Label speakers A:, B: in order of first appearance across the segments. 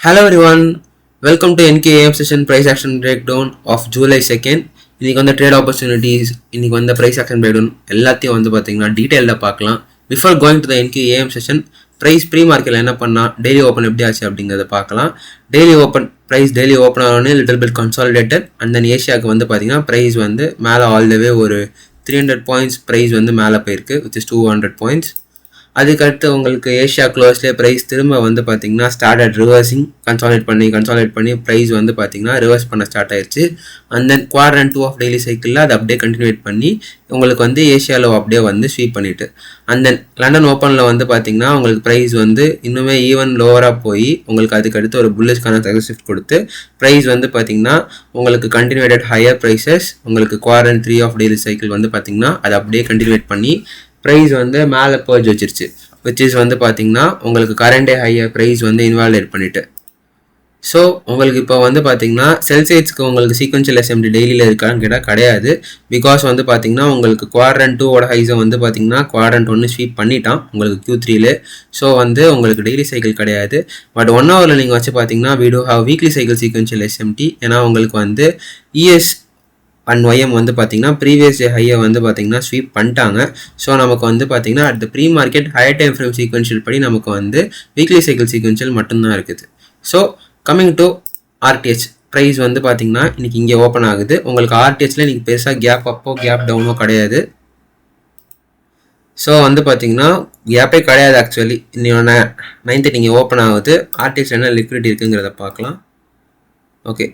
A: Hello everyone, welcome to NKAM session price action breakdown of July 2nd. இன்னைக்கு வந்து trade opportunities, இன்னைக்கு வந்து price action breakdown எல்லாத்தையும் வந்து பார்த்தீங்கன்னா டீட்டெயிலாக பார்க்கலாம். Before going to the NKAM session, price pre மார்க்கெட்டில் என்ன பண்ணால் டெய்லி ஓப்பன் எப்படி ஆச்சு அப்படிங்கிறத பார்க்கலாம். டெய்லி ஓப்பன் டெய்லி ஓப்பன் ஆனோடனே little bit consolidated and then ஏஷியாவுக்கு வந்து பார்த்தீங்கன்னா ப்ரைஸ் வந்து மேலே ஆல் த வே ஒரு 300 பாயிண்ட்ஸ் ப்ரைஸ் வந்து மேலே போயிருக்கு, விச் இஸ் 200 பாயிண்ட்ஸ். அதுக்கடுத்து உங்களுக்கு ஏஷியா க்ளோஸ்லேயே ப்ரைஸ் திரும்ப வந்து பார்த்தீங்கன்னா ஸ்டார்டட் ரிவர்சிங், கன்சாலிடேட் பண்ணி ப்ரைஸ் வந்து பார்த்தீங்கன்னா ரிவர்ஸ் பண்ண ஸ்டார்ட் ஆயிடுச்சு. And then quadrant 2 of daily சைக்கிளில் அதை அப்படியே கண்டினியூட் பண்ணி உங்களுக்கு வந்து ஏஷியாவில் அப்படியே வந்து ஸ்வீப் பண்ணிட்டு அண்ட் தென் லண்டன் ஓப்பனில் வந்து பார்த்தீங்கன்னா உங்களுக்கு ப்ரைஸ் வந்து இன்னுமே ஈவன் லோவராக போய் உங்களுக்கு அதுக்கடுத்து ஒரு புல்லிஷ்கான ஷிஃப்ட் கொடுத்து ப்ரைஸ் வந்து பார்த்தீங்கன்னா உங்களுக்கு கண்டினியூட்டட் ஹையர் ப்ரைஸஸ் உங்களுக்கு குவாட்ரண்ட் 3 ஆஃப் டெய்லி சைக்கிள் வந்து பார்த்தீங்கன்னா அதை அப்படியே கண்டினியூட் பண்ணி ப்ரைஸ் வந்து மேலே பர்ஜ் வச்சிருச்சு, விச் இஸ் வந்து பார்த்தீங்கன்னா உங்களுக்கு கரண்டே ஹையர் ப்ரைஸ் வந்து இன்வாலிடேட் பண்ணிட்டு. ஸோ உங்களுக்கு இப்போ வந்து பார்த்தீங்கன்னா செல்சைட்ஸ்க்கு உங்களுக்கு சீக்வென்ஷியல் எஸ்எம்டி டெய்லியில் இருக்கான்னு கேட்டால் கிடையாது. பிகாஸ் வந்து பார்த்தீங்கன்னா உங்களுக்கு குவாட்ரண்ட் 2 ஹைஸை வந்து பார்த்தீங்கன்னா குவாட்ரண்ட் 1 ஸ்வீப் பண்ணிட்டான் உங்களுக்கு Q3ல. ஸோ வந்து உங்களுக்கு டெய்லி சைக்கிள் கிடையாது. பட் 1 ஹவரில் நீங்கள் வச்சு பார்த்தீங்கன்னா we do have weekly cycle sequential SMT. ஏன்னா உங்களுக்கு வந்து ES அண்ட் ஒய்எம் வந்து பார்த்தீங்கன்னா ப்ரீவியஸ் டே ஹையை வந்து பார்த்தீங்கன்னா ஸ்வீப் பண்ணிட்டாங்க. ஸோ நமக்கு வந்து பார்த்தீங்கன்னா at the pre market higher time frame sequential படி நமக்கு வந்து வீக்லி சைக்கிள் சீக்வென்ஷியல் மட்டும்தான் இருக்குது. So coming to RTH price வந்து பார்த்தீங்கன்னா இன்றைக்கி இங்கே ஓப்பன் ஆகுது. உங்களுக்கு ஆர்டிஹெச்சில் இன்றைக்கி பெருசாக கேப் அப்போ கேப் டவுனோ கிடையாது. ஸோ வந்து பார்த்தீங்கன்னா கேப்பே கிடையாது ஆக்சுவலி. இன்னொன்று 9:30 இங்கே ஓப்பன் ஆகுது. ஆர்டிஹெச் என்ன லிக்விடிட்டி இருக்குங்கிறத பார்க்கலாம். Okay,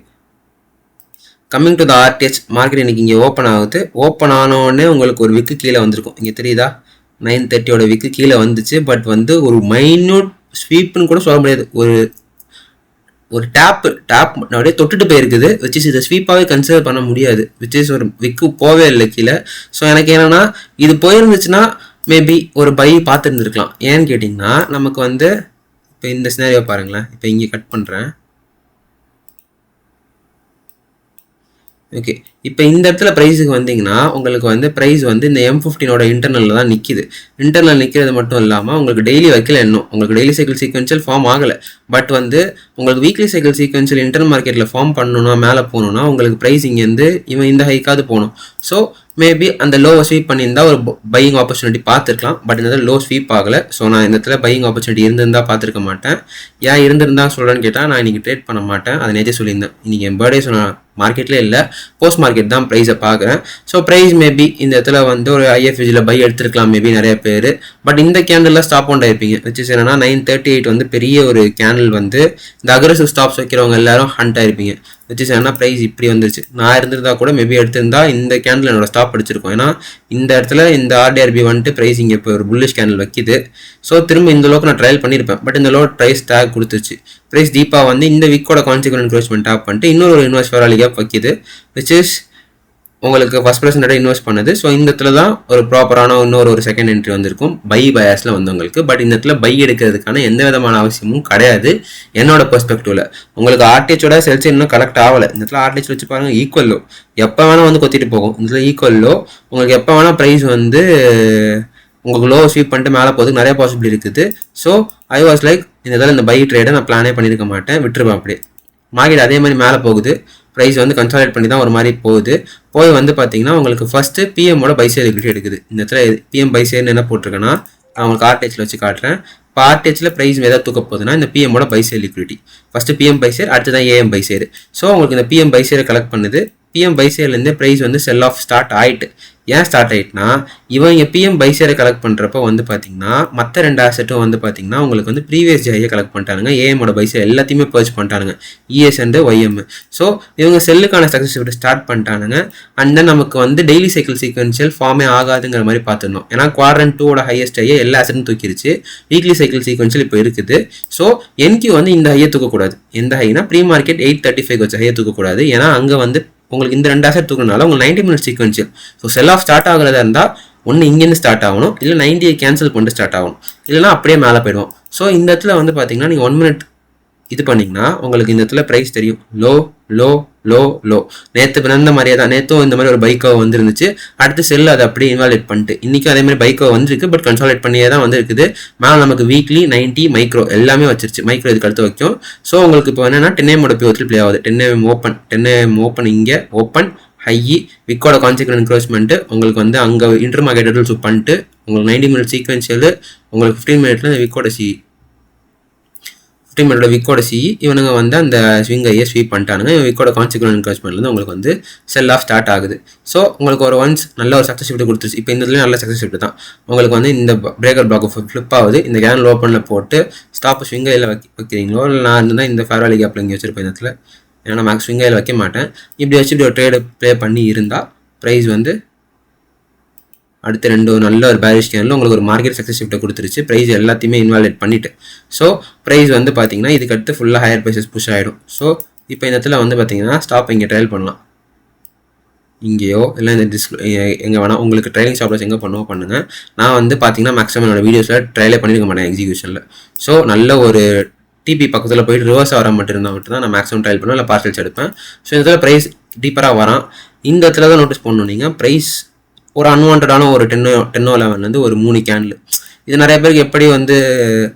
A: coming to the ஆர்டிஹெச் market இன்றைக்கி இங்கே ஓப்பன் ஆகுது. ஓப்பன் ஆனோடனே உங்களுக்கு ஒரு விக்கு கீழே வந்திருக்கும். இங்கே தெரியுதா, 9:30 விக்கு கீழே வந்துச்சு. பட் வந்து ஒரு மைன்யூட் ஸ்வீப்புன்னு கூட சொல்ல முடியாது. ஒரு டேப் அப்படியே தொட்டுட்டு போயிருக்குது, விச் இஸ் இதை ஸ்வீப்பாகவே கன்சிடர் பண்ண முடியாது. விச் இஸ் ஒரு விக்கு போவே இல்லை கீழே. ஸோ எனக்கு என்னென்னா இது போயிருந்துச்சுன்னா மேபி ஒரு பை பார்த்துருந்துருக்கலாம். ஏன்னு கேட்டிங்கன்னா நமக்கு வந்து இப்போ இந்த சினாரியோ பாருங்களேன். இப்போ இங்கே கட் பண்ணுறேன். ஓகே, இப்போ இந்த இடத்துல ப்ரைஸுக்கு வந்தீங்கன்னா உங்களுக்கு வந்து ப்ரைஸ் வந்து இந்த M15 இன்டர்னலில் தான் நிற்கிது. இன்டர்னல் நிற்கிறது மட்டும் இல்லாமல் உங்களுக்கு டெய்லி வைக்கல, இன்னும் உங்களுக்கு டெய்லி சைக்கிள் சீக்வென்ஷியல் ஃபார்ம் ஆகலை. பட் வந்து உங்களுக்கு வீக்லி சைக்கிள் சீக்வென்ஷியல் இன்டர்னல் மார்க்கெட்டில் ஃபார்ம் பண்ணணும்னா மேலே போகணுன்னா உங்களுக்கு ப்ரைஸ் இங்கேருந்து இவன் இந்த ஹைக்காவது போகணும். ஸோ மேபி அந்த லோவை ஸ்வீப் பண்ணியிருந்தால் ஒரு பையிங் ஆப்பர்ச்சுனிட்டி பார்த்துருக்கலாம். பட் இந்த இடத்துல லோ ஸ்வீப் ஆகலை. ஸோ நான் இந்த இடத்துல பையிங் ஆப்பர்ச்சுனிட்டி இருந்திருந்தால் பார்த்துருக்க மாட்டேன். ஏன் இருந்திருந்தா சொல்கிறேன்னு கேட்டால் நான் இன்றைக்கி ட்ரேட் பண்ண மாட்டேன். அதை நேற்றே சொல்லியிருந்தேன். இன்றைக்கி என் பர்த்டே சொன்ன மார்க்கெட்லேயே இல்லை, போஸ்ட் மார்க்கெட் தான் ப்ரைஸை பார்க்குறேன். ஸோ ப்ரைஸ் மேபி இந்த இடத்துல வந்து ஒரு IFVGயில் பை எடுத்துருக்கலாம் மேபி நிறைய பேர். பட் இந்த கேண்டில் ஸ்டாப் அவுட் ஆயிருப்பீங்க. விச் இஸ் என்னன்னா 9:38 வந்து பெரிய ஒரு கேண்டில் வந்து இந்த அக்ரெசிவ் ஸ்டாப்ஸ் வைக்கிறவங்க எல்லாரும் ஹண்ட் ஆயிருப்பீங்க. விச் இஸ் என்ன ப்ரைஸ் இப்படி வந்துருச்சு. நான் இருந்திருந்தா கூட மேபி எடுத்திருந்தா இந்த கேண்டில் என்னோட ஸ்டாப் அடிச்சிருக்கோம். ஏன்னா இந்த இடத்துல இந்த RDRB வந்துட்டு ப்ரைஸ் இங்கே இப்போ ஒரு புல்லிஷ் கேண்டில் வைக்கிது. ஸோ திரும்ப இந்த அளவுக்கு நான் ட்ரையல் பண்ணியிருப்பேன். பட் இந்த லோ ப்ரைஸ் டேக் கொடுத்துருச்சு. ப்ரைஸ் டீப்பாக வந்து இந்த வீக்கோட கான்சிக்வன்ட் என்க்ரோச்மெண்ட் டாப் பண்ணிட்டு இன்னொரு இன்வெஸ்ட் வரலி கேப் வைக்கிது, விச் இஸ் உங்களுக்கு ஃபஸ்ட் பர்சன்டேஜ் இன்வெஸ்ட் பண்ணுது. ஸோ இந்த இடத்துல தான் ஒரு ப்ராப்பரான இன்னொரு செகண்ட் என்ட்ரி வந்திருக்கும் பை பயாஸில் வந்தவங்களுக்கு. பட் இந்த இடத்துல பை எடுக்கிறதுக்கான எந்த விதமான அவசியமும் கிடையாது என்னோட பெர்ஸ்பெக்டிவ்ல. உங்களுக்கு ஆர்டிஹெச்சோட செல்ஸ் இன்னும் கலெக்ட் ஆகலை. இந்த இடத்துல ஆர்டிஹெச் வச்சு பாருங்க, ஈக்குவல் லோ எப்போ வேணால் வந்து கொத்திட்டு போகும். இந்த இடத்துல ஈக்குவல் லோ உங்களுக்கு எப்போ வேணால் ப்ரைஸ் வந்து உங்களுக்கு லோ ஸ்வீப் பண்ணிட்டு மேலே போகிறதுக்கு நிறைய பாசிபிலிட்டி இருக்குது. ஸோ ஐ வாஸ் லைக் இந்த இதில் இந்த பை ட்ரேடை நான் பிளானே பண்ணியிருக்க மாட்டேன், விட்டுருப்பேன் அப்படியே. மார்க்கெட் அதே மாதிரி மேலே போகுது. ப்ரைஸ் வந்து கன்சாலிடேட் பண்ணி தான் ஒரு மாதிரி போய் வந்து பார்த்தீங்கன்னா உங்களுக்கு ஃபஸ்ட்டு பிஎம்மோட பைசேர் லிக்விடிட்டி எடுக்குது. இந்த இடத்துல பிஎம் பைசேர்னு என்ன போட்டிருக்கேன்னா நான் உங்களுக்கு ஆர்டிஹெச்சில் வச்சு காட்டுறேன். இப்போ ஆர்டிஹெச்சில் ப்ரைஸ் எதாவது தூக்க போகுதுன்னா இந்த பிஎம்மோட பைசேர் லிக்விடிட்டி ஃபஸ்ட்டு பிஎம் பைசேர், அடுத்து தான் ஏஎம் பைசேர். ஸோ உங்களுக்கு இந்த பிஎம் பைசேரை கலெக்ட் பண்ணுது. பிஎம் பைசேர்லேருந்து ப்ரைஸ் வந்து செல் ஆஃப் ஸ்டார்ட் ஆகிட்டு. ஏன் ஸ்டார்ட் ஆகிட்டுனா இவங்க பிஎம் பைசேரை கலெக்ட் பண்ணுறப்ப வந்து பார்த்தீங்கன்னா மற்ற 2 ஆசெட்டும் வந்து பார்த்தீங்கன்னா உங்களுக்கு வந்து ப்ரீவியஸ் ஹையை கலெக்ட் பண்ணிட்டானுங்க. ஏஎமோட பைசேர் எல்லாத்தையுமே பர்ச் பண்ணிட்டானுங்க, ES அண்ட் YM. ஸோ இவங்க செல்லுக்கான சக்ஸஸ் ஸ்டார்ட் பண்ணிட்டானுங்க. அண்ட் தென் நமக்கு வந்து டெய்லி சைக்கிள் சீக்வென்ஷியல் ஃபார்மே ஆகாதுங்கிற மாதிரி பார்த்துருந்தோம். ஏன்னா குவாட்ரண்ட் 2 ஹையஸ்ட் ஹையை எல்லா ஆசெட்டும் தூக்கிடுச்சு. வீக்லி சைக்கிள் சீக்வென்ஷியல் இப்போ இருக்குது. ஸோ NQ வந்து இந்த ஹையை தூக்கக்கூடாது. எந்த ஹைனா ப்ரீ மார்க்கெட் 8:35 வச்ச ஹையை தூக்கக்கூடாது. ஏன்னா அங்கே வந்து உங்களுக்கு இந்த 2 ஆசெட் தூக்குறதுனால உங்களுக்கு 90 minutes sequential. So sell off start ஆகிறதா இருந்தால் ஒன்று இங்கேருந்து ஸ்டார்ட் ஆகணும், இல்லை 90 கேன்சல் பண்ணிட்டு ஸ்டார்ட் ஆகணும், இல்லைனா அப்படியே மேலே போயிடுவோம். ஸோ இந்த இடத்துல வந்து பார்த்தீங்கன்னா நீங்கள் 1 மினிட் இது பண்ணிங்கன்னா உங்களுக்கு இந்த இடத்துல ப்ரைஸ் தெரியும். Low low low low. நேற்று பிறந்த மாதிரியே தான், நேற்றும் இந்த மாதிரி ஒரு பைக்கோ வந்துருந்துச்சு. அடுத்து செல் அதை அப்படியே இன்வாலிட் பண்ணிட்டு இன்றைக்கும் அதே மாதிரி பைக்கோ வந்துருக்கு. பட் கன்சாலிடேட் பண்ணியே தான் வந்து இருக்குது. மேலே நமக்கு வீக்லி 90 மைக்ரோ எல்லாமே வச்சிருச்சு. மைக்ரோ இதுக்கு அடுத்து வைக்கும். ஸோ உங்களுக்கு இப்போ என்னென்னா 10 AM பிஓத்தில் ப்ளே ஆகுது. 10 AM ஓப்பன், 10 AM ஓப்பன், இங்கே ஓப்பன் ஹை விக்கோட கான்சிக்வன்ட் என்க்ரோச்மெண்ட் உங்களுக்கு வந்து அங்கே இன்டர் மார்க்கெட் சூப் பண்ணிட்டு உங்களுக்கு 90 மினிட் சீக்வன்ஷியல் உங்களுக்கு 15 மினிட்ல இந்த விக்கோட 15 மினிட்டோட விக்கோட இவனுங்க வந்து அந்த ஸ்விங் ஐயை ஸ்வீப் பண்ணிட்டானுங்க. விக்கோட கான்சிக்வன்ட் என்க்ரோச்மெண்ட்லேருந்து உங்களுக்கு வந்து செல் ஆஃப் ஸ்டார்ட் ஆகுது. ஸோ உங்களுக்கு ஒரு ஒன்ஸ் நல்ல ஒரு சக்ஸஸ் ஷிஃப்ட் கொடுத்துருச்சு. இப்போ இந்த நல்ல சக்ஸஸ் ஷிஃப்ட் தான் உங்களுக்கு வந்து இந்த பிரேக்கர் பிளாக் ஃப்ளிப் ஆகுது. இந்த கேன் ஓப்பனில் போட்டு ஸ்டாப் ஸ்விங் ஐயில் வைக்கிறீங்களோ, இல்லை நான் இருந்தால் இந்த ஃபேர்வாலி கேப்பில் இங்கே வச்சிருப்பேன் இந்த இடத்துல. ஏன்னா மேக்ஸ் ஸ்விங் ஐயில் வைக்க மாட்டேன். இப்படி வச்சு இப்படி ஒரு ட்ரேடு ப்ளே பண்ணி இருந்தால் ப்ரைஸ் வந்து அடுத்த நல்ல ஒரு பேரிஷ் கேனில் உங்களுக்கு ஒரு மார்க்கெட் சக்ஸஸ் ஷிஃப்ட்டை கொடுத்துருச்சு. ப்ரைஸ் எல்லாத்தையுமே இன்வாலிடேட் பண்ணிவிட்டு ஸோ ப்ரைஸ் வந்து பார்த்தீங்கன்னா இதுக்கு அடுத்து ஃபுல்லாக ஹையர் ப்ரைஸஸ் புஷ் ஆகிடும். ஸோ இப்போ இந்த இடத்துல வந்து பார்த்தீங்கன்னா ஸ்டாப் இங்கே ட்ரையல் பண்ணலாம். இங்கேயோ இல்லை இந்த எங்கே வேணால் உங்களுக்கு ட்ரைலிங் ஸ்டாப்லஸ் எங்கே பண்ணுங்கள். நான் வந்து பார்த்தீங்கன்னா மேக்ஸிமம் என்னோட வீடியோஸில் ட்ரையலே பண்ணியிருக்க மாட்டேன் எக்ஸிக்யூஷனில். ஸோ நல்ல ஒரு டிபி பக்கத்தில் போயிட்டு ரிவர்ஸ் வர மட்டும்தான் நான் மேக்ஸிமம் ட்ரையல் பண்ணுவேன், இல்லை பார்சல்ஸ் எடுப்பேன். ஸோ இந்த இடத்துல ப்ரைஸ் டீப்பராக வரான். இந்த இடத்துல தான் நோட்டீஸ் பண்ணணும் நீங்கள். ப்ரைஸ் ஒரு அன்வான்டான ஒரு 10 11 ஒரு 3 கேண்டில். இது நிறைய பேருக்கு எப்படி வந்து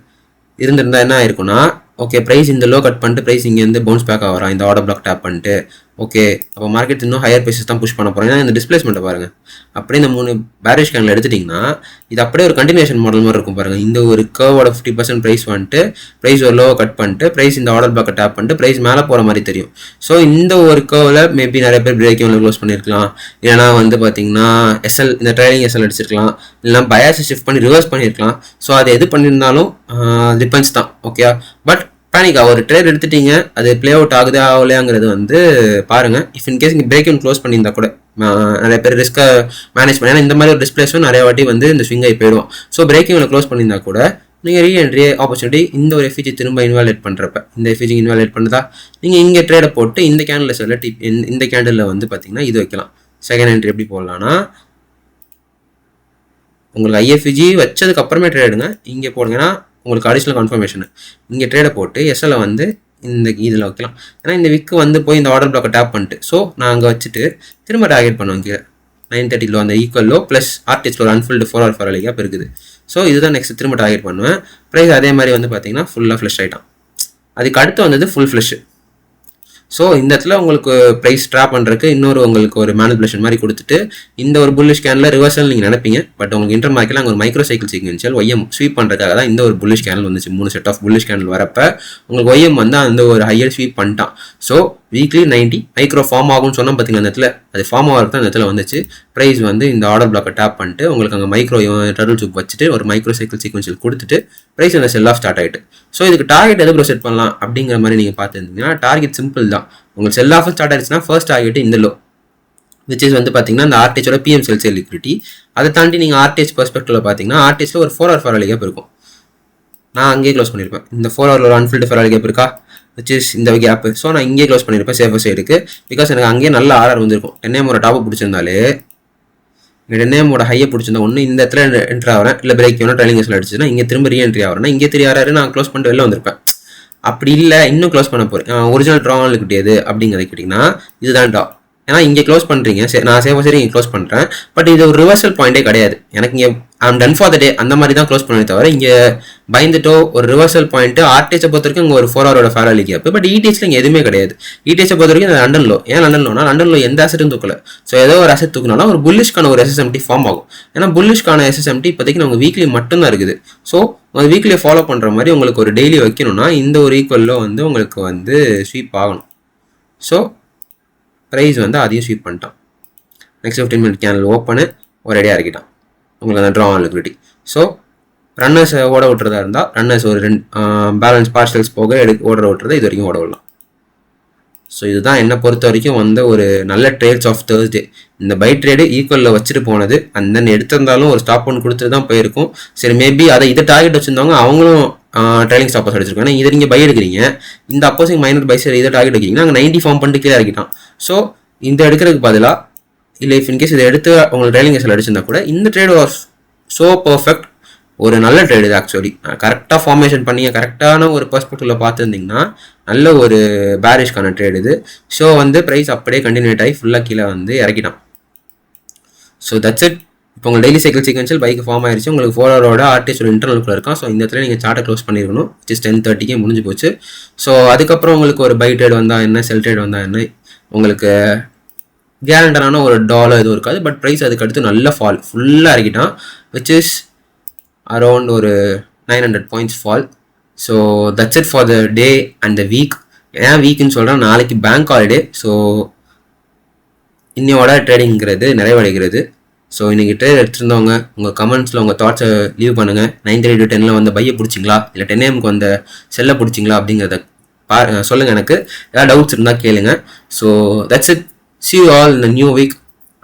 A: இருந்திருந்தா என்ன ஆயிருக்குன்னா, ஓகே ப்ரைஸ் இந்த லோ கட் பண்ணிட்டு ப்ரைஸ் இங்கேருந்து பவுன்ஸ் பேக் ஆகிறான் இந்த ஆர்டர் பிளாக் டேப் பண்ணிட்டு. ஓகே அப்போ மார்க்கெட் இன்னும் ஹையர் ப்ரைஸஸ் தான் புஷ் பண்ண போகிறோம். ஏன்னா இந்த டிஸ்பிளேஸ்மெண்ட்டை பாருங்கள். அப்படியே இந்த 3 பேரிஷ் கேண்டில் எடுத்துட்டிங்கன்னா இது அப்படியே ஒரு கண்டினியூஷன் மாடல் மாதிரி இருக்கும் பாருங்கள். இந்த ஒரு கர்வோட 50% ப்ரைஸ் வந்துட்டு ப்ரைஸ் ஒரு லோ கட் பண்ணிட்டு ப்ரைஸ் இந்த ஆர்டர் பிளாக்கை டேப் பண்ணிட்டு ப்ரைஸ் மேலே போகிற மாதிரி தெரியும். ஸோ இந்த ஒரு கர்வில் மேபி நிறைய பேர் பிரேக் ஈவனில் க்ளோஸ் பண்ணியிருக்கலாம். இல்லைனா வந்து பார்த்தீங்கன்னா எஸ்எல் இந்த ட்ரைலிங் எஸ்எல் அடிச்சிருக்கலாம். இல்லைனா பயாஸை ஷிஃப்ட் பண்ணி ரிவர்ஸ் பண்ணியிருக்கலாம். ஸோ அது எது பண்ணியிருந்தாலும் டிபெண்ட்ஸ் தான். ஓகே பட் பேனிக்கா ஒரு ட்ரேட் எடுத்துட்டீங்க, அது ப்ளே அவுட் ஆகுதா ஆகலையாங்கிறது வந்து பாருங்கள். இஃப் இன்கேஸ் இங்கே பிரேக் இவன் க்ளோஸ் பண்ணியிருந்தா கூட நிறைய பேர் ரிஸ்க்கை மேனேஜ் பண்ணி, ஏன்னா இந்த மாதிரி ஒரு டிஸ்பிளேஸும் நிறைய வாட்டி வந்து இந்த ஸ்விங் ஆகி போயிடும். ஸோ பிரேக் இவனை க்ளோஸ் பண்ணியிருந்தா கூட நீங்கள் ரீஎன்ட்ரி ஆப்பர்ச்சுனிட்டி இந்த ஒரு எஃபிஜி திரும்ப இன்வாலிடேட் பண்ணுறப்ப இந்த எஃபிஜி இன்வாலிடேட் பண்ணுறதா நீங்கள் இங்கே ட்ரேடை போட்டு இந்த கேண்டில் சொல்ல இந்த கேண்டில் வந்து பார்த்தீங்கன்னா இது வைக்கலாம். செகண்ட் என்ட்ரி எப்படி போடலான்னா உங்களுக்கு ஐஎஃபிஜி வச்சதுக்கு அப்புறமே ட்ரேட் எடுங்க. இங்கே போடுங்கன்னா உங்களுக்கு அடிஷ்னல் கன்ஃபர்மேஷன் இங்கே ட்ரேடை போட்டு எஸ்எல்லை வந்து இந்த இதில் வைக்கலாம். ஏன்னா இந்த விக்கு வந்து போய் இந்த ஆர்டர் பிளாக்கை டேப் பண்ணிட்டு ஸோ நான் அங்கே வச்சுட்டு திரும்ப டார்கெட் பண்ணுவேன். கீழே 930 அந்த ஈக்குவல் லோ ப்ளஸ் ஆர்டிஎஸ்ல ஒரு அன்ஃபில்டு 4 hour ஃபேரலி கேப் இருக்குது. ஸோ இதுதான் நெக்ஸ்ட் திரும்ப டார்கெட் பண்ணுவேன். ப்ரைஸ் அதே மாதிரி வந்து பார்த்தீங்கன்னா ஃபுல்லாக ஃப்ளஷ் ஆகிட்டான். அதுக்கு அடுத்து வந்தது ஃபுல் ஃப்ளஷ். ஸோ இந்த இடத்துல உங்களுக்கு ப்ரைஸ் ட்ராப் பண்ணுறதுக்கு இன்னொரு உங்களுக்கு ஒரு மேனிபுலேஷன் மாதிரி கொடுத்துட்டு இந்த ஒரு புல்லிஷ் கேனில் ரிவர்சல் நீங்கள் நினைப்பீங்க. பட் உங்களுக்கு இன்டர் மார்க்கெட்டில் அங்கே ஒரு micro cycle sequential YM sweep பண்ணுறதுக்காக தான் இந்த ஒரு புல்லிஷ் கேனல் வந்துச்சு. 3 செட் ஆஃப் புல்லிஷ் கேனல் வரப்போ உங்களுக்கு ஒய்எம் வந்து அந்த ஒரு ஹையர் ஸ்வீப் பண்ணிட்டான். ஸோ வீக்லி 90 மைக்ரோ ஃபார்ம் ஆகும்னு சொன்னால் பார்த்தீங்கன்னா அந்த இடத்துல அது ஃபார்ம் ஆகிறது தான் இந்த இடத்துல வந்துச்சு. ப்ரைஸ் வந்து இந்த ஆர்டர் பிளாக்கை டேப் பண்ணிட்டு உங்களுக்கு அங்கே மைக்ரோ டர்ல் சூப் வச்சுட்டு ஒரு மைக்ரோ சைக்கிள் சீக்வென்ஷியல் கொடுத்துட்டு ப்ரைஸ் அந்த செல் ஆஃப் ஸ்டார்ட் ஆகிட்டு. ஸோ இதுக்கு டார்கெட் எது ப்ரொசெட் பண்ணலாம் அப்படிங்கிற மாதிரி நீங்கள் பார்த்துருந்தீங்கன்னா டார்கெட் சிம்பிள் தான். உங்களுக்கு செல் ஆஃப் ஸ்டார்ட் ஆயிடுச்சுன்னா ஃபர்ஸ்ட் டார்கெட் இந்த லோ விச் இஸ் வந்து பார்த்தீங்கன்னா இந்த ஆர்டிஎச்சோட பிஎம் செல் சேல் லிக்விடிட்டி. அதை தாண்டி நீங்கள் ஆர்டிஎச் பெர்ஸ்பெக்டிவ்ல பார்த்தீங்கன்னா ஆர்டிஎச்சில் ஒரு 4 hour ஃபேரலி கேப் இருக்கும். நான் அங்கேயே க்ளோஸ் பண்ணியிருப்பேன். இந்த 4 hour ஒரு அன்ஃபில்டு ஃபேரலி கேப் இருக்கா விச் இஸ் இந்த கேப்பு. ஸோ நான் இங்கே க்ளோஸ் பண்ணியிருப்பேன் சேஃபர் சைடுக்கு. பிகாஸ் எனக்கு அங்கேயே நல்ல ஆர்ஆர் வந்துருக்கும். 10 AM டாப் பிடிச்சிருந்தாலே 10 AM ஹையை பிடிச்சிருந்தா ஒன்று இந்த இடத்துல என்ட்ரி ஆகிறேன், இல்லை பிரேக் வேணும் ட்ரைலிங் எஸ்எல் அடிச்சுன்னா இங்கே திரும்ப ரீஎன்ட்ரி ஆகிறேன்னா இங்கே 3 RR நான் க்ளோஸ் பண்ணிட்டு வெளில வந்திருப்பேன். அப்படி இல்லை இன்னும் க்ளோஸ் பண்ண போகிறேன் ஒரிஜினல் ட்ராவல் கிட்டேது அப்படிங்கிறத கேட்டிங்கன்னா இதுதான் ட்ரா. ஏன்னா இங்கே க்ளோஸ் பண்ணுறீங்க, நான் சேஃபாக சரி இங்கே க்ளோஸ் பண்ணுறேன். பட் இது ஒரு ரிவர்சல் பாயிண்டே கிடையாது. எனக்கு இங்கே ஐம் டன் ஃபார் த டே அந்த மாதிரி தான் க்ளோஸ் பண்ணி தவிர இங்கே பயந்துட்டோ ஒரு ரிவர்சல் பாயிண்ட் ஆர்டிஎச்சை பொறுத்த வரைக்கும் இங்கே ஒரு 4 hour ஃபேரலி கேப். பட் இடிஎச்சில் இங்கே எதுவுமே கிடையாது. இடிஎச்சை பொறுத்த வரைக்கும் லண்டன் லோ. ஏன் லண்டன் லோனா லண்டன் லோ எந்த அசெட்டும் தூக்கல. ஸோ ஏதோ ஒரு அசெட் தூக்கினாலும் ஒரு புல்லிஷ்கான ஒரு எஸ்எஸ்எம்டி ஃபார்ம் ஆகும். ஏன்னா புல்லிஷ்கான எஸ்எஸ்எம்டி இப்போதைக்கு நமக்கு வீக்லி மட்டும்தான் இருக்குது. ஸோ ஒரு வீக்லியை ஃபாலோ பண்ணுற மாதிரி உங்களுக்கு ஒரு டெய்லி வைக்கணும்னா இந்த ஒரு ஈக்குவலில் வந்து உங்களுக்கு வந்து ஸ்வீப் ஆகணும். ஸோ ப்ரைஸ் வந்து அதையும் ஸ்வீப் பண்ணிட்டான். நெக்ஸ்ட் 15 minute கேனல் ஓப்பனு ஒரு ரெடியாக இருக்கிட்டான் உங்களுக்கு அந்த draw on liquidity. So runners ஓட விட்டுறதா இருந்தால் ரன்னர்ஸ் ஒரு 2 பேலன்ஸ் பார்சல்ஸ் போக ஓட விட்டுறதை இது வரைக்கும் ஓட விடலாம். ஸோ இதுதான் என்னை பொறுத்த வரைக்கும் வந்து ஒரு நல்ல ட்ரேட்ஸ் ஆஃப் தேர்ஸ்டே. இந்த பை ட்ரேடு ஈக்குவலில் வச்சுட்டு போனது அண்ட் தென் எடுத்திருந்தாலும் ஒரு ஸ்டாப் ஒன்று கொடுத்துட்டு தான் போயிருக்கும். சரி மேபி அதை இதை டார்கெட் வச்சுருந்தவங்க அவங்களும் ட்ரைலிங் ஸ்டாப்பர்ஸ் அடிச்சிருக்கோம். ஏன்னா இதை நீங்கள் பை எடுக்கிறீங்க, இந்த அப்போசிங் மைனர் பை சைடு இதை டார்கெட் வைக்கிறீங்கன்னா அங்கே 90 ஃபார்ம் பண்ணிட்டு கீழே இறக்கிட்டான். ஸோ இந்த எடுக்கிறதுக்கு பதிலாக இல்லை இஃப் இன்கேஸ் இதை எடுத்து உங்களுக்கு ட்ரைலிங் எஸ்எல் அடிச்சிருந்தா கூட இந்த ட்ரேட் வாஸ் ஸோ பர்ஃபெக்ட் ஒரு நல்ல ட்ரேட் இது ஆக்சுவலி. கரெக்டாக ஃபார்மேஷன் பண்ணி கரெக்டான ஒரு பெர்ஸ்பெக்டிவ்ல பார்த்துருந்தீங்கன்னா நல்ல ஒரு பேரிஷ்கான ட்ரேட் இது. ஸோ வந்து ப்ரைஸ் அப்படியே கண்டினியூட் ஆகி ஃபுல்லாக கீழே வந்து இறக்கிட்டான். So that's it. இப்போ உங்கள் daily cycle sequential bike form ஆயிடுச்சு. உங்களுக்கு 4 ஹவரோட ஆர்டிஎஸ் ஒரு இன்டர்னலுக்குள்ள இருக்கும். ஸோ இந்த இடத்துல நீங்கள் சார்ட்டை க்ளோஸ் பண்ணிருக்கணும். ஜஸ்ட் 10:30 முடிஞ்சு போச்சு. ஸோ அதுக்கப்புறம் உங்களுக்கு ஒரு பை ட்ரேட் வந்தால் என்ன, செல் ட்ரேட் வந்தால் என்ன, உங்களுக்கு கேரண்டரான ஒரு டாலர் எதுவும் இருக்காது. பட் ப்ரைஸ் அதுக்கு அடுத்து நல்ல ஃபால் ஃபுல்லாக இறக்கிட்டான், விச் இஸ் அரௌண்ட் ஒரு 900 points fall. So that's it for the day and the week. ஏன் வீக்குன்னு சொல்கிறேன், நாளைக்கு பேங்க் ஹாலிடே. ஸோ இன்னையோட ட்ரேடிங்கிறது நிறைவடைகிறது. ஸோ இன்றைக்கி ட்ரேட் எடுத்துருந்தவங்க உங்கள் கமெண்ட்ஸில் உங்கள் தாட்ஸை லீவ் பண்ணுங்கள். 9:30 to 10 வந்த பையை பிடிச்சிங்களா, இல்லை 10 AM வந்த செல்லை பிடிச்சிங்களா அப்படிங்கிறத சொல்லுங்கள். எனக்கு ஏதாவது டவுட்ஸ் இருந்தால் கேளுங்க. So that's it. See you all in the new week.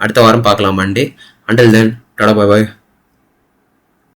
A: அடுத்த வாரம் பார்க்கலாம், Monday. Until then, tada bye bye.